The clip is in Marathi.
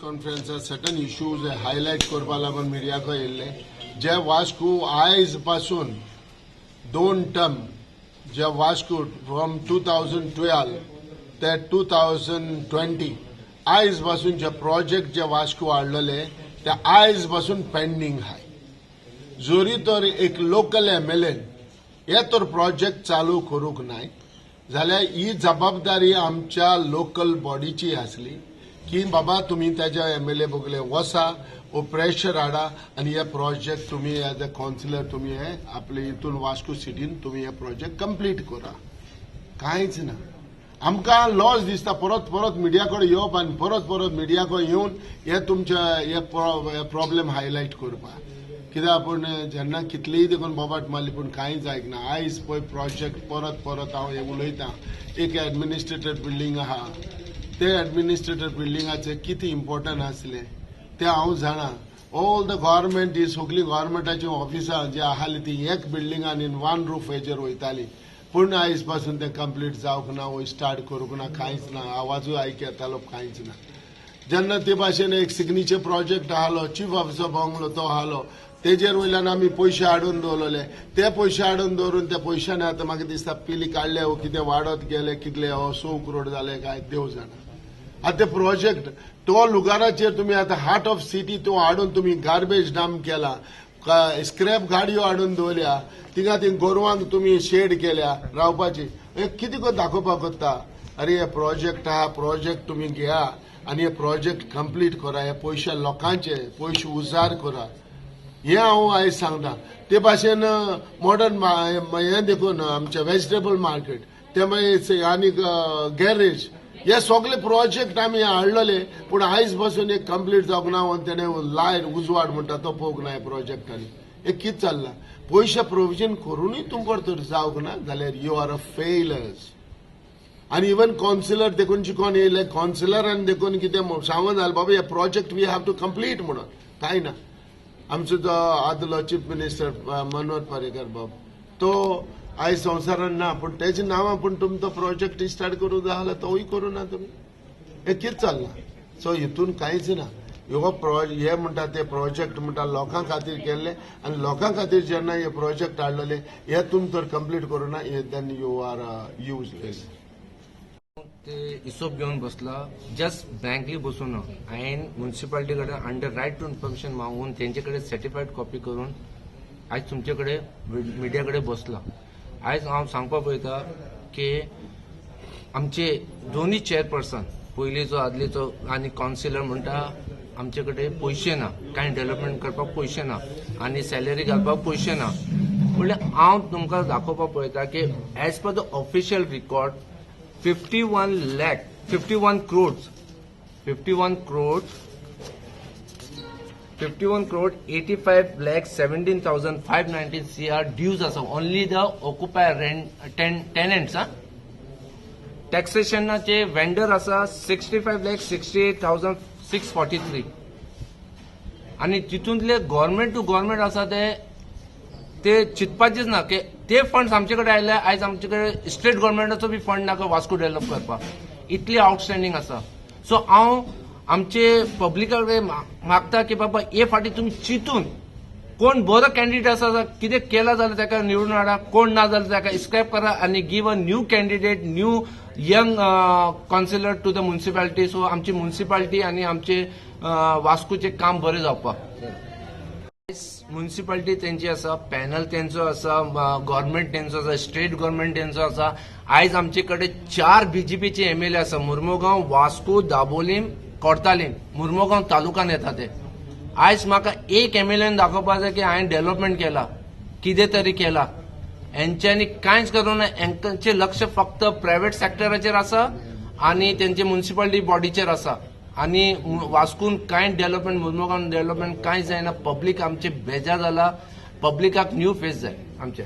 कॉन्फरन्सात सर्टन इश्यूज हायलाइट करपा लागून मिडियाक येयल्ले जे वास्को आयज पासून 2 टर्म जे वास्को फ्रॉम 2012 ते 2020 आयज पासून जे प्रोजेक्ट जे वास्को हाडलेले ते आयज पासून पेंडिंग आहाय. जोरी तर एक लोकल MLA हे तर प्रोजेक्ट चालू करूंक नाय जाल्यार ही जबाबदारी आमच्या लोकल बॉडीची आसली की बाबा तुम्ही त्याच्या MLA बगले वसा वो प्रेशर हाडा आणि हे प्रोजेक्ट तुम्ही एज अ काउन्सिलर तुम्ही हे आपले इथून वास्को सिटीन तुम्ही हे प्रोजेक्ट कंप्लीट करा. कांयच ना. आमकां लॉस दिसता परत परत मिडियाकडे येवप आणि परत मिडियाकडे येवन हे तुमच्या हे प्रॉब्लेम हायलाइट करपा कित्याक आपूण जेन्ना कितलीय देखून बोबाट मारली पूण कांयच आयकना. आयज पळय प्रोजेक्ट परत हांव हे उलयतां एक एडमिनिस्ट्रेटेड बिल्डींग आहा ते एडमिनिस्ट्रेटेड बिल्डिंगाचे किती इम्पॉर्टंट आसले ते हांव जाणा. ऑल द गव्हर्नमेंट ही सगळी गव्हर्नमेंटाची ऑफिसां जी आहाली ती एक बिल्डिंगान इन वन रूफ हेजेर वयताली पूण आयज पासून ते कंप्लीट जावंक ना वो स्टार्ट करूंक ना कांयच ना. आवाजूय आयक येतालो कांयच ना. जेन्ना ते भाशेन एक सिग्नेचर प्रोजेक्ट आहालो चीफ ऑफिसर बंगलो तो आहालो तेजेर वयल्यान आमी पयशे हाडून दवरलेले ते पयशे हाडून दवरून त्या पयशांनी आतां म्हाका दिसता पिली काडले वो कितें वाडत गेले कितले 100 करोड जाले काय देव जाणा. आता प्रोजेक्ट तो लुगाराचेर तुम्ही आता हार्ट ऑफ सिटी तो हाडून तुम्ही गार्बेज डंप केला स्क्रॅप गाडयो हाडून दवरल्या थिंगा ती गोरवांक तुम्ही शेड केल्या रावपाची कितें को दाखोवपाक कोत्ता. अरे हे प्रोजेक्ट आहा प्रोजेक्ट तुम्ही घेया आणि हे प्रोजेक्ट कंप्लीट करा. हे पयशे लोकांचे पयशे उजार करा हे हांव आयज सांगता. ते भाशेन मॉडर्न हे देखून आमचे व्हेजिटेबल मार्केट ते मागीर आनी गॅरेज हे सगळे प्रोजेक्ट आमी हाडलेले पूण आयज पासून एक कंप्लीट जावंक ना आनी तेणे लायट उजवाड म्हणटा तो पळोवंक ना प्रोजेक्टांनी. हे कितें चल्लां. पयशे प्रोविजन करूनय तुमकां तर जावंक ना जाल्यार यू आर अ फेलर्स. आनी इवन काउन्सिलर देखून शिकोवन येयले काउन्सिलरान देखून कितें सांगून जालें बाबा हे project we have to complete म्हणून काय ना. आमचो जो आदलो चीफ मिनिस्टर मनोहर पर्रीकर बाब तो आयज संवसारान ना पूण तेजे नांवां पूण तुमी तो प्रोजेक्ट स्टार्ट करूंक जाय जाल्यार तोय करूं ना तुमी. हे कितें चल्लां. सो हितून कांयच ना. हे म्हणटा ते प्रोजेक्ट म्हणटा लोकां खातीर केल्ले आनी लोकां खातीर जेन्ना हे प्रोजेक्ट हाडलेले हे तुमी तर कंप्लीट करूं ना देन यू आर युजलेस. ते हिशोब घेवन बसला जस्ट ब्लँकली बसून हांवें म्युन्सिपालिटी कडेन अंडर रायट टू इन्फॉर्मेशन मागून तेंचे कडेन सर्टिफायड कॉपी करून आयज तुमचे कडेन मिडिया कडेन बसला. आयज हांव सांगपाक पळयता की आमचे दोन्ही चेअरपर्सन पयलींचो आदलीचो आनी काउन्सिलर म्हणटा आमचे कडेन पयशे ना कांय डेव्हलपमेंट करपाक पयशे ना आनी सॅलरी घालपाक पयशे ना. म्हणल्यार हांव तुमकां दाखोवपाक पळयता की as per the official record 51 crore 85 lakh 17,519 CR dues asa only the occupier rent tenants. Taxation na चे vendor asa 65 lakh 68,643 आणि तितूंतले गव्हर्नमेंट टू गव्हर्नमेंट आसा ते चिंतपाचेच ना की ते फंड्स आमचे कडेन आयले. आयज आमचे कडेन स्टेट गव्हर्नमेंटाचो बी फंड नाका वास्को डेव्हलप करपाक इतली आउटस्टँडिंग आसा. सो हांव आमचे पब्लिका कडेन मागता की बाबा हे फाटी तुम्ही चिंतून कोण बरो कॅन्डिडेट आसा कितें केला जाल्यार ताका निवडून हाडा कोण ना जाल्यार ताका स्क्रॅप करा आनी give a new candidate new young councillor to the municipality. So आमची म्युन्सिपालिटी आनी आमचे वास्कोचे काम बरें जावपाक. म्युन्सिपालिटी तेंची आसा पॅनल तेंचो आसा गव्हर्नमेंट तेंचो आसा स्टेट गव्हर्नमेंट तेंचो आसा. आयज आमचे कडेन 4 BJPचे MLA आसा मुर्मुगांव वास्को दाबोलीम कोर्तालीम मुर्मुगांव तालुकान येता ते. आयज म्हाका एक MLAन दाखोवपाक जाय की हांवें डेव्हलपमेंट केला कितें तरी केला. हेंच्यांनी कांयच करूं ना. हेंचे लक्ष फक्त प्रायव्हेट सेक्टराचेर आसा आनी तेंचे म्युन्सिपालिटी बॉडीचेर आसा आनी वास्कून कांय डेव्हलपमेंट मुर्मुगांव डेव्हलपमेंट कांय जायना. पब्लीक आमचे बेजार जाला. पब्लिकाक न्यू फेस जाय आमचे.